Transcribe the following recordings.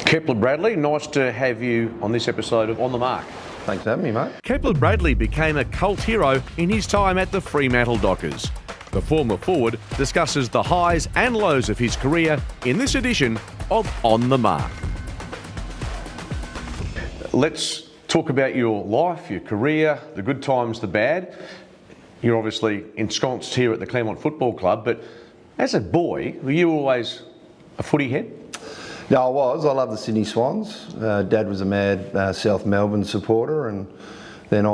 Kepler Bradley, nice to have you on this episode of On the Mark. Thanks for having me, mate. Kepler Bradley became a cult hero in his time at the Fremantle Dockers. The former forward discusses the highs and lows of his career in this edition of On the Mark. Let's talk about your life, your career, the good times, the bad. You're obviously ensconced here at the Claremont Football Club, but as a boy, were you always a footy head? Yeah, I was. I love the Sydney Swans. Dad was a mad South Melbourne supporter, and then he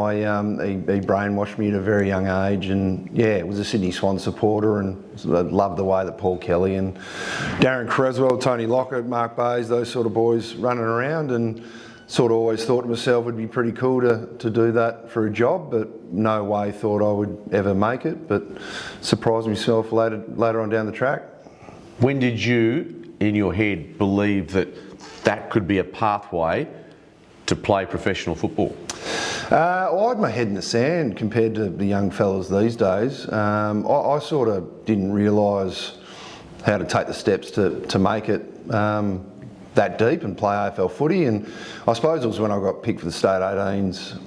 brainwashed me at a very young age, and yeah, was a Sydney Swans supporter, and I loved the way that Paul Kelly and Darren Creswell, Tony Lockett, Mark Bayes, those sort of boys running around, and sort of always thought to myself it'd be pretty cool to do that for a job, but no way thought I would ever make it, but surprised myself later on down the track. When did you, in your head, believe that could be a pathway to play professional football? I had my head in the sand compared to the young fellas these days. I sort of didn't realise how to take the steps to make it that deep and play AFL footy, and I suppose it was when I got picked for the state 18s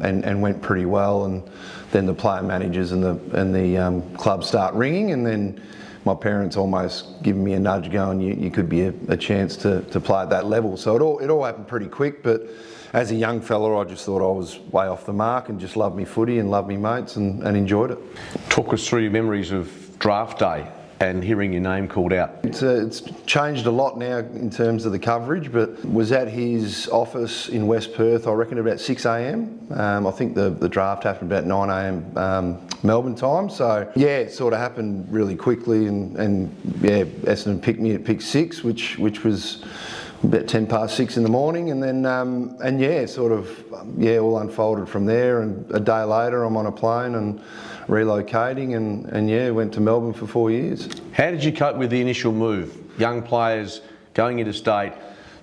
and went pretty well, and then the player managers and the club start ringing, and then my parents almost giving me a nudge going, you could be a chance to play at that level. So it all happened pretty quick, but as a young fella I just thought I was way off the mark and just loved me footy and loved me mates and enjoyed it. Talk us through your memories of draft day and hearing your name called out. It's changed a lot now in terms of the coverage, but was at his office in West Perth, I reckon about 6 a.m. I think the draft happened about 9 a.m. Melbourne time, so yeah, it sort of happened really quickly, and yeah, Essendon picked me at pick 6, which was about 10 past 6 in the morning, and then and yeah, sort of all unfolded from there, and a day later I'm on a plane and relocating, and yeah, went to Melbourne for 4 years. How did you cope with the initial move? Young players going into state,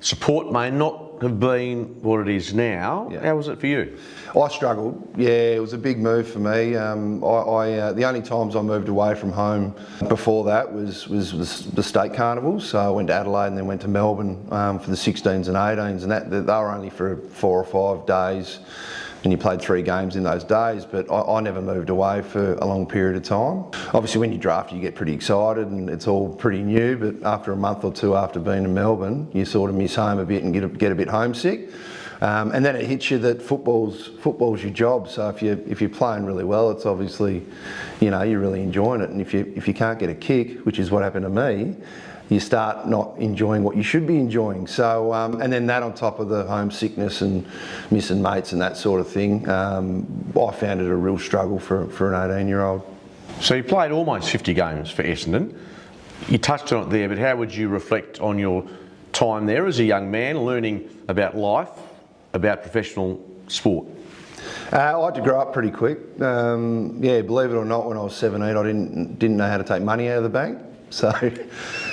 support may not have been what it is now. Yeah. How was it for you? I struggled. Yeah, it was a big move for me. The only times I moved away from home before that was the state carnivals. So I went to Adelaide and then went to Melbourne for the 16s and 18s, and they were only for 4 or 5 days. And you played 3 games in those days, but I never moved away for a long period of time. Obviously when you draft you get pretty excited and it's all pretty new, but after a month or two after being in Melbourne, you sort of miss home a bit and get a bit homesick. And then it hits you that football's your job, so if you're playing really well, it's obviously, you're really enjoying it, and if you can't get a kick, which is what happened to me, you start not enjoying what you should be enjoying. So, and then that on top of the homesickness and missing mates and that sort of thing, I found it a real struggle for an 18-year-old. So you played almost 50 games for Essendon. You touched on it there, but how would you reflect on your time there as a young man, learning about life, about professional sport? I had to grow up pretty quick. Yeah, believe it or not, when I was 17, I didn't know how to take money out of the bank. So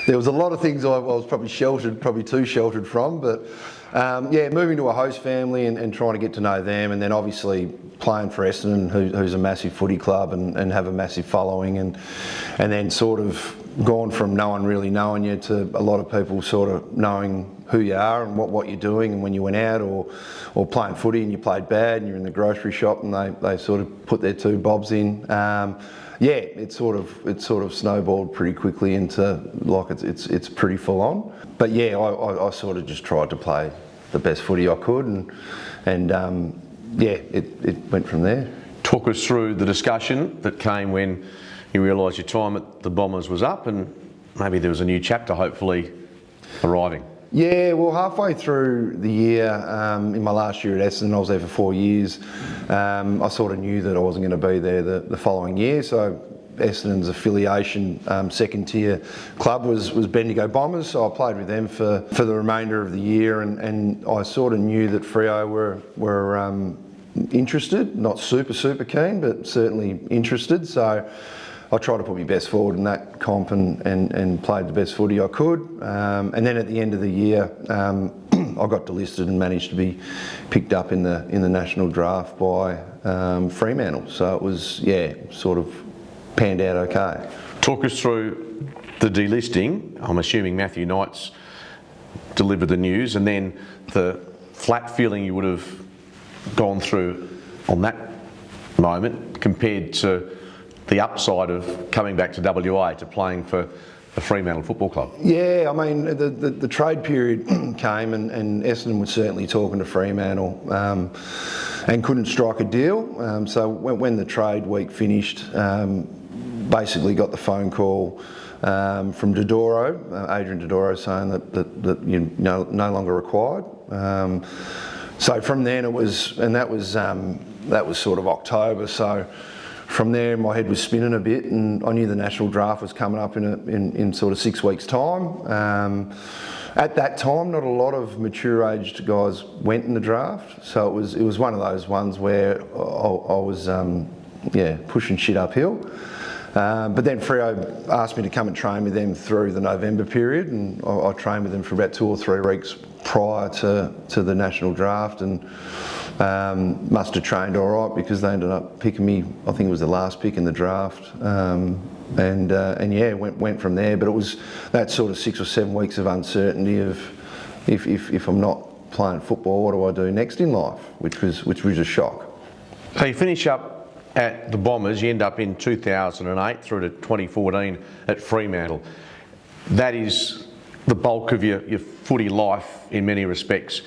there was a lot of things I was probably too sheltered from, but yeah, moving to a host family and trying to get to know them, and then obviously playing for Essendon, who's a massive footy club and have a massive following, and then sort of gone from no one really knowing you to a lot of people sort of knowing who you are and what you're doing, and when you went out or playing footy and you played bad and you're in the grocery shop and they sort of put their 2 bobs in. Yeah, it sort of snowballed pretty quickly into like it's pretty full on. But yeah, I sort of just tried to play the best footy I could, and yeah, it went from there. Talk us through the discussion that came when you realised your time at the Bombers was up, and maybe there was a new chapter hopefully arriving. Yeah, well, halfway through the year, in my last year at Essendon, I was there for 4 years. I sort of knew that I wasn't going to be there the following year, so Essendon's affiliation second tier club was Bendigo Bombers, so I played with them for the remainder of the year, and I sort of knew that Freo were interested, not super keen, but certainly interested. So I tried to put my best forward in that comp and played the best footy I could. And then at the end of the year, I got delisted and managed to be picked up in the national draft by Fremantle. So it was, yeah, sort of panned out okay. Talk us through the delisting. I'm assuming Matthew Knight's delivered the news, and then the flat feeling you would have gone through on that moment compared to the upside of coming back to WA to playing for the Fremantle Football Club? Yeah, I mean, the trade period came and Essendon was certainly talking to Fremantle and couldn't strike a deal. So when the trade week finished, basically got the phone call from Dodoro, Adrian Dodoro, saying that you're no longer required. So from then it was, and that was sort of October. So from there, my head was spinning a bit, and I knew the national draft was coming up in sort of 6 weeks' time. At that time, not a lot of mature-aged guys went in the draft, so it was one of those ones where I was pushing shit uphill. But then Freo asked me to come and train with them through the November period, and I trained with them for about 2 or 3 weeks prior to the national draft, and must have trained all right because they ended up picking me. I think it was the last pick in the draft, and went from there. But it was that sort of 6 or 7 weeks of uncertainty of if I'm not playing football, what do I do next in life, which was a shock. So you finish up at the Bombers, you end up in 2008 through to 2014 at Fremantle. That is the bulk of your footy life in many respects.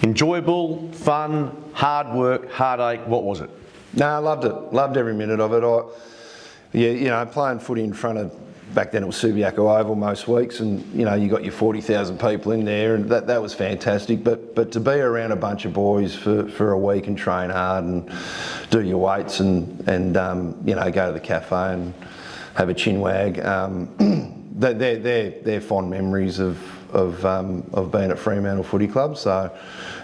Enjoyable, fun, hard work, heartache, what was it? No, I loved it. Loved every minute of it. Playing footy in front of, back then it was Subiaco Oval most weeks, and you got your 40,000 people in there, and that was fantastic. But to be around a bunch of boys for a week and train hard and do your weights and go to the cafe and have a chin wag, they're fond memories of being at Fremantle Footy Club. So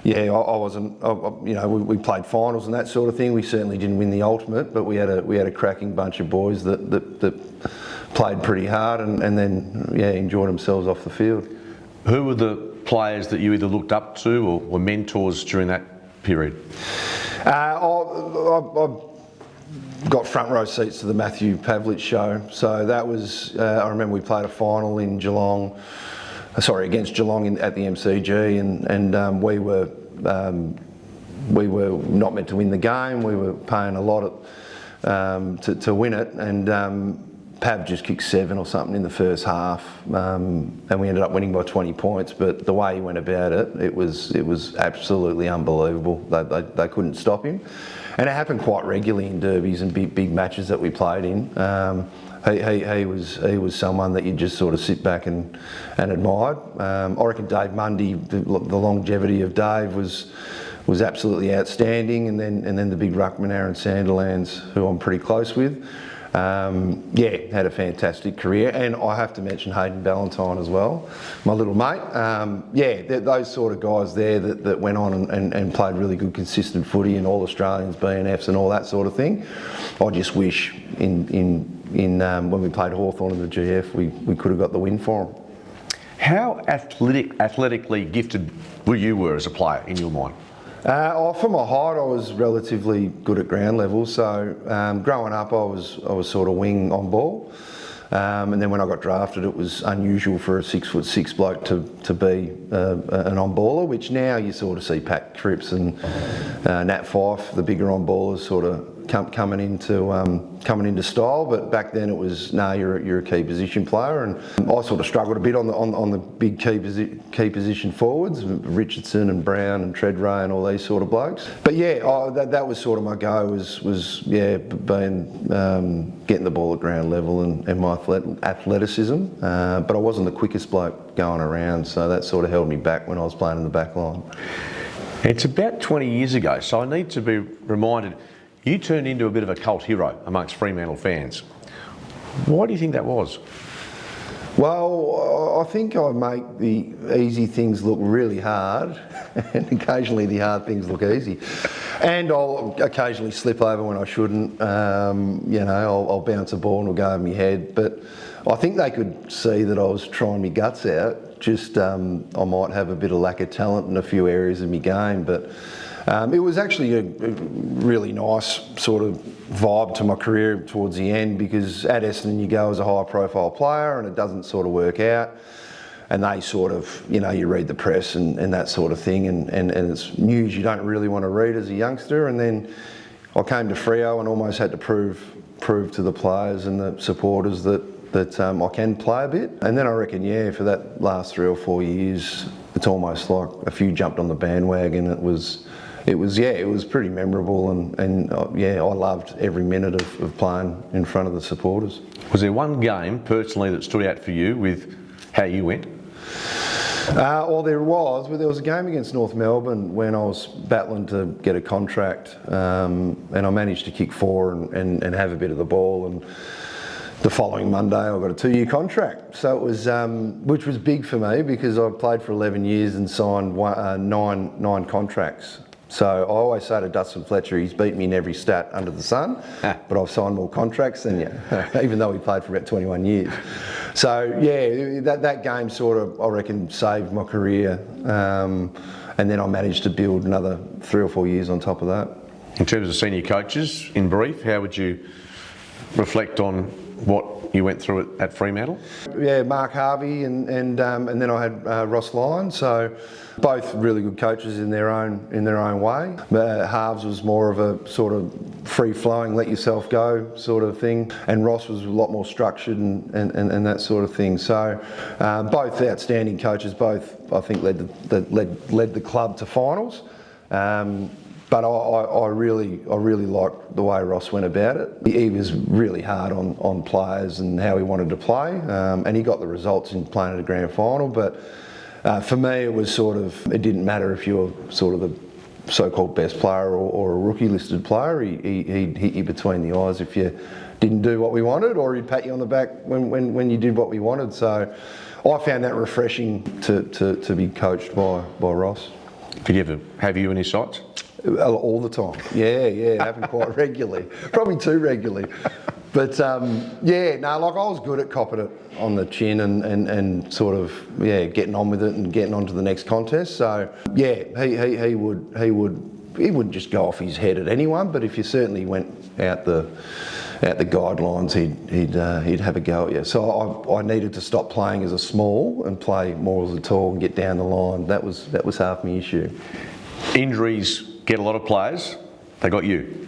yeah, I wasn't. We played finals and that sort of thing. We certainly didn't win the ultimate, but we had a cracking bunch of boys that played pretty hard and then enjoyed themselves off the field. Who were the players that you either looked up to or were mentors during that period? I got front row seats to the Matthew Pavlich show. So that was, I remember we played a final in Geelong, against Geelong at the MCG, and we were not meant to win the game. We were paying a lot to win it, and Pav just kicked 7 or something in the first half, and we ended up winning by 20 points. But the way he went about it, it was absolutely unbelievable. They couldn't stop him, and it happened quite regularly in derbies and big matches that we played in. He was someone that you just sort of sit back and admired. I reckon Dave Mundy, the longevity of Dave was absolutely outstanding, and then the big ruckman Aaron Sanderlands, who I'm pretty close with. Had a fantastic career, and I have to mention Hayden Ballantyne as well, my little mate. Those sort of guys there that went on and played really good, consistent footy, and all Australians, BNFs, and all that sort of thing. I just wish in when we played Hawthorn in the GF, we could have got the win for them. How athletically gifted you were as a player in your mind? For my height, I was relatively good at ground level. So growing up, I was sort of wing on ball, and then when I got drafted, it was unusual for a 6'6" bloke to be an on baller. Which now you sort of see Pat Cripps and Nat Fyfe, the bigger on ballers, sort of coming into style. But back then it was you're a key position player, and I sort of struggled a bit on the big key position forwards, Richardson and Brown and Treadray and all these sort of blokes. But that was sort of my go, was being getting the ball at ground level and my athleticism. But I wasn't the quickest bloke going around, so that sort of held me back when I was playing in the back line. It's about 20 years ago, so I need to be reminded. You turned into a bit of a cult hero amongst Fremantle fans. Why do you think that was? Well, I think I make the easy things look really hard, and occasionally the hard things look easy. And I'll occasionally slip over when I shouldn't. I'll bounce a ball and it'll go over my head. But I think they could see that I was trying my guts out. Just I might have a bit of lack of talent in a few areas of my game, but it was actually a really nice sort of vibe to my career towards the end, because at Essendon you go as a high profile player and it doesn't sort of work out. and they sort of, you know, you read the press and that sort of thing, and it's news you don't really want to read as a youngster. And then I came to Freo and almost had to prove to the players and the supporters that I can play a bit. And then I reckon, yeah, for that last 3 or 4 years, it's almost like a few jumped on the bandwagon. It was pretty memorable, and I loved every minute of playing in front of the supporters. Was there one game personally that stood out for you with how you went? Well, there was a game against North Melbourne when I was battling to get a contract, and I managed to kick 4 and have a bit of the ball, and the following Monday I got a 2-year contract. So it was, which was big for me because I played for 11 years and signed nine contracts. So I always say to Dustin Fletcher, he's beat me in every stat under the sun, but I've signed more contracts than you, even though he played for about 21 years. So yeah, that game sort of, I reckon, saved my career. And then I managed to build another 3 or 4 years on top of that. In terms of senior coaches, in brief, how would you reflect on what you went through at Fremantle? Yeah, Mark Harvey and then I had Ross Lyon. So both really good coaches in their own way. Harves was more of a sort of free-flowing, let yourself go sort of thing, and Ross was a lot more structured and that sort of thing. So both outstanding coaches. Both, I think, led the club to finals. But I really liked the way Ross went about it. He was really hard on players and how he wanted to play, and he got the results in playing at a grand final. But for me, it was sort of, it didn't matter if you were sort of the so-called best player or a rookie listed player. He'd hit you between the eyes if you didn't do what we wanted, or he'd pat you on the back when you did what we wanted. So I found that refreshing to be coached by Ross. Did he ever have you in his sights? All the time. Yeah, it happened quite regularly. Probably too regularly. But I was good at copping it on the chin and sort of, getting on with it and getting on to the next contest. So, he wouldn't just go off his head at anyone, but if you certainly went out the guidelines, he'd have a go at you. So I needed to stop playing as a small and play more as a tall and get down the line. That was half my issue. Injuries get a lot of players. They got you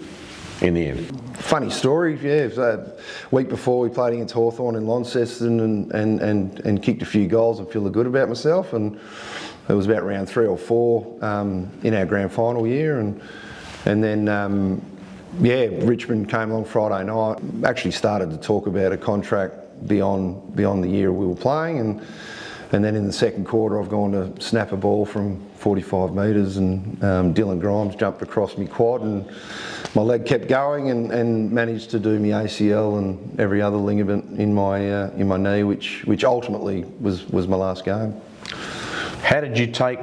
in the end. Funny story, yeah. So week before we played against Hawthorn in Launceston and kicked a few goals and feeling good about myself. And it was about round 3 or 4 in our grand final year, and then Richmond came along Friday night. Actually started to talk about a contract beyond the year we were playing, and then in the second quarter I've gone to snap a ball from 45 metres and Dylan Grimes jumped across me quad and my leg kept going and managed to do my ACL and every other ligament in my knee, which ultimately was my last game. How did you take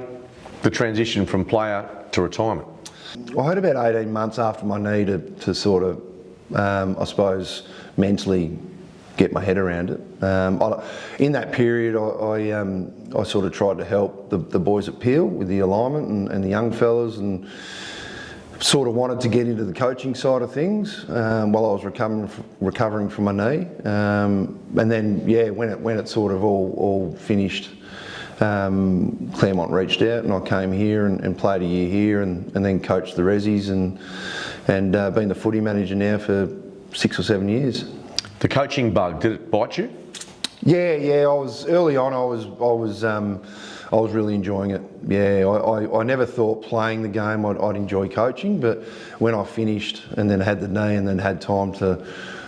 the transition from player to retirement? I had about 18 months after my knee to sort of, I suppose, mentally get my head around it. In that period, I sort of tried to help the boys at Peel with the alignment and the young fellas, and sort of wanted to get into the coaching side of things while I was recovering from my knee. And then, when it sort of all finished, Claremont reached out and I came here and played a year here and then coached the Rezzies and been the footy manager now for 6 or 7 years. The coaching bug, did it bite you? Yeah. I was early on. I was really enjoying it. Yeah, I never thought playing the game I'd enjoy coaching, but when I finished and then had the knee and then had time to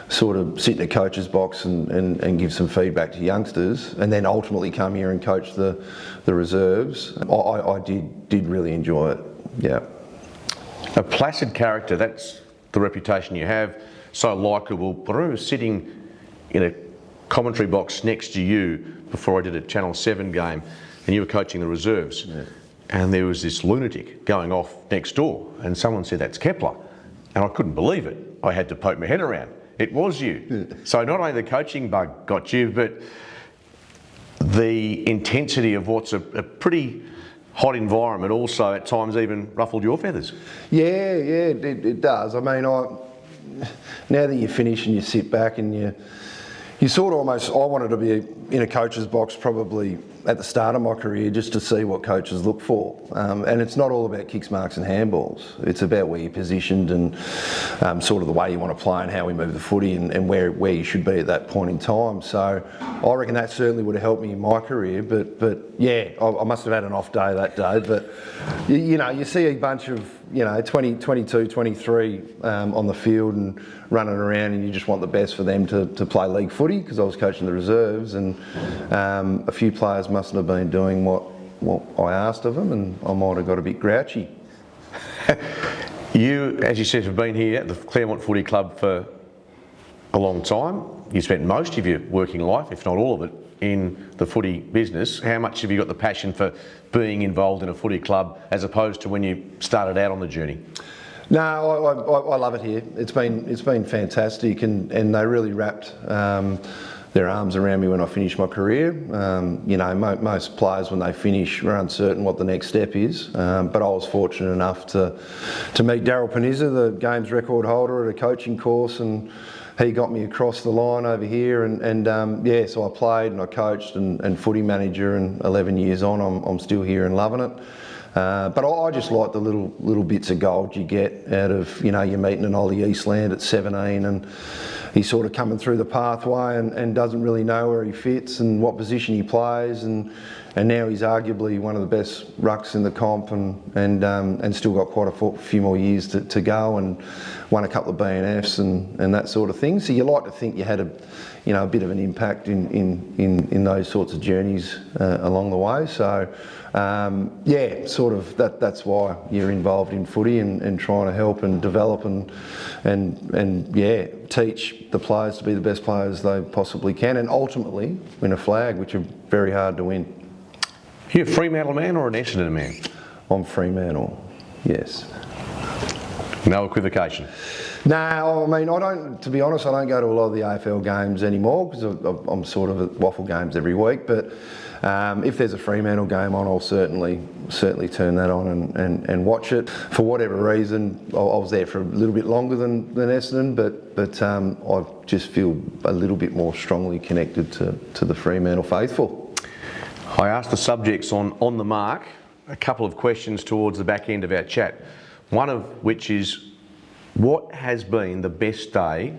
sort of sit in the coach's box and give some feedback to youngsters, and then ultimately come here and coach the reserves, I did really enjoy it. Yeah. A placid character, that's the reputation you have. So likeable. But I remember sitting in a commentary box next to you before I did a Channel 7 game, and you were coaching the reserves. Yeah. And there was this lunatic going off next door, and someone said, "That's Kepler." And I couldn't believe it. I had to poke my head around. It was you. Yeah. So not only the coaching bug got you, but the intensity of what's a pretty hot environment also at times even ruffled your feathers. Yeah, it does. I mean, now that you finish and you sit back and you sort of almost, I wanted to be in a coach's box probably at the start of my career just to see what coaches look for. And it's not all about kicks, marks and handballs. It's about where you're positioned and sort of the way you want to play and how we move the footy and where you should be at that point in time. So I reckon that certainly would have helped me in my career. But yeah, I must have had an off day that day. But you see a bunch of 20, 22, 23 on the field and running around, and you just want the best for them to play league footy, because I was coaching the reserves, and a few players mustn't have been doing what I asked of them, and I might have got a bit grouchy. You, as you said, have been here at the Claremont Footy Club for a long time. You spent most of your working life, if not all of it, in the footy business. How much have you got the passion for being involved in a footy club as opposed to when you started out on the journey? No, I love it here. It's been fantastic, and they really wrapped their arms around me when I finished my career. Most players when they finish are uncertain what the next step is, but I was fortunate enough to meet Daryl Panizza, the games record holder, at a coaching course, and he got me across the line over here, and so I played and I coached and footy manager, and 11 years on I'm still here and loving it. But I just like the little bits of gold you get out of, you're meeting an Ollie Eastland at 17 and he's sort of coming through the pathway and doesn't really know where he fits and what position he plays, and now he's arguably one of the best rucks in the comp, and still got quite a few more years to go, and won a couple of B&Fs and that sort of thing. So you like to think you had a bit of an impact in those sorts of journeys along the way. So that's why you're involved in footy and trying to help and develop and teach the players to be the best players they possibly can, and ultimately win a flag, which are very hard to win. Are you a Fremantle man or an Essendon man? I'm Fremantle, yes. No equivocation? No, I mean, to be honest, I don't go to a lot of the AFL games anymore, because I'm sort of at waffle games every week, but if there's a Fremantle game on, I'll certainly turn that on and watch it. For whatever reason, I was there for a little bit longer than Essendon, but I just feel a little bit more strongly connected to the Fremantle faithful. I asked the subjects on the mark a couple of questions towards the back end of our chat, one of which is, what has been the best day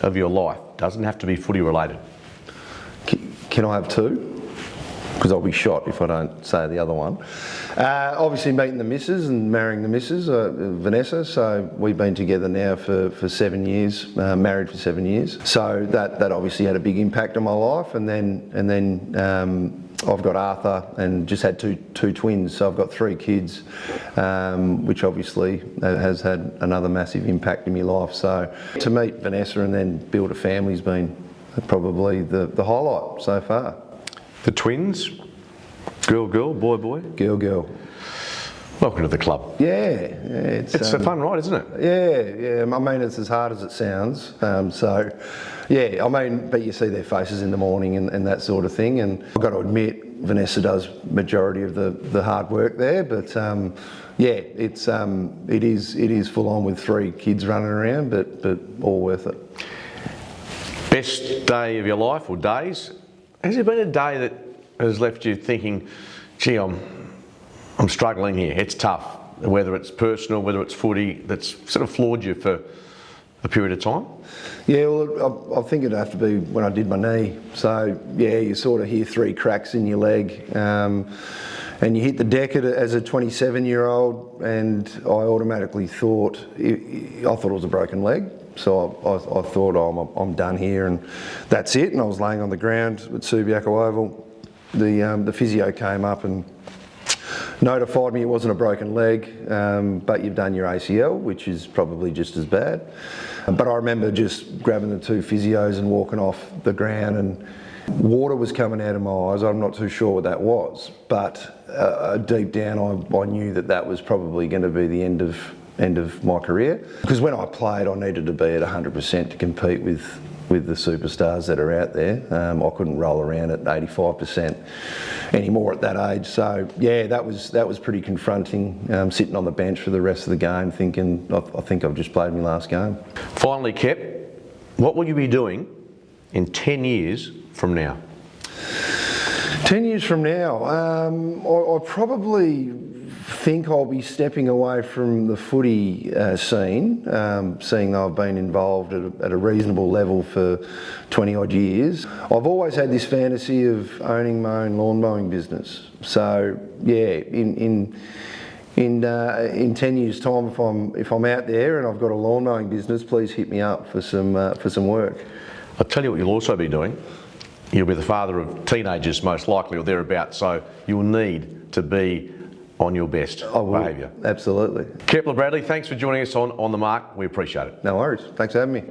of your life? Doesn't have to be footy related. Can I have two? Because I'll be shot if I don't say the other one. Obviously meeting the missus and marrying the missus, Vanessa. So we've been together now for 7 years, married for 7 years. So that obviously had a big impact on my life. And then I've got Arthur and just had two twins. So I've got 3 kids, which obviously has had another massive impact in my life. So to meet Vanessa and then build a family's been probably the highlight so far. The twins, girl, boy. Girl. Welcome to the club. Yeah, it's a fun ride, isn't it? Yeah. I mean, it's as hard as it sounds. But you see their faces in the morning and that sort of thing. And I've got to admit, Vanessa does majority of the hard work there. But it is full on with 3 kids running around, but all worth it. Best day of your life or days? Has there been a day that has left you thinking, gee, I'm struggling here, it's tough, whether it's personal, whether it's footy, that's sort of floored you for a period of time? Yeah, well, I think it'd have to be when I did my knee. So, yeah, you sort of hear 3 cracks in your leg, and you hit the deck as a 27-year-old, and I automatically thought it was a broken leg. So I thought, I'm done here and that's it. And I was laying on the ground at Subiaco Oval. The physio came up and notified me it wasn't a broken leg, but you've done your ACL, which is probably just as bad. But I remember just grabbing the 2 physios and walking off the ground, and water was coming out of my eyes. I'm not too sure what that was, but deep down I knew that was probably going to be the end of my career, because when I played I needed to be at 100% to compete with the superstars that are out there. I couldn't roll around at 85% anymore at that age. So yeah, that was pretty confronting, sitting on the bench for the rest of the game thinking, I think I've just played my last game. Finally, Kep, what will you be doing in 10 years from now? 10 years from now, I probably think I'll be stepping away from the footy scene, seeing though I've been involved at a reasonable level for 20 odd years. I've always had this fantasy of owning my own lawn mowing business. So yeah, in 10 years' time, if I'm out there and I've got a lawn mowing business, please hit me up for some work. I'll tell you what you'll also be doing. You'll be the father of teenagers, most likely, or thereabouts, so you'll need to be on your best behaviour. Absolutely. Kepler Bradley, thanks for joining us on the Mark. We appreciate it. No worries. Thanks for having me.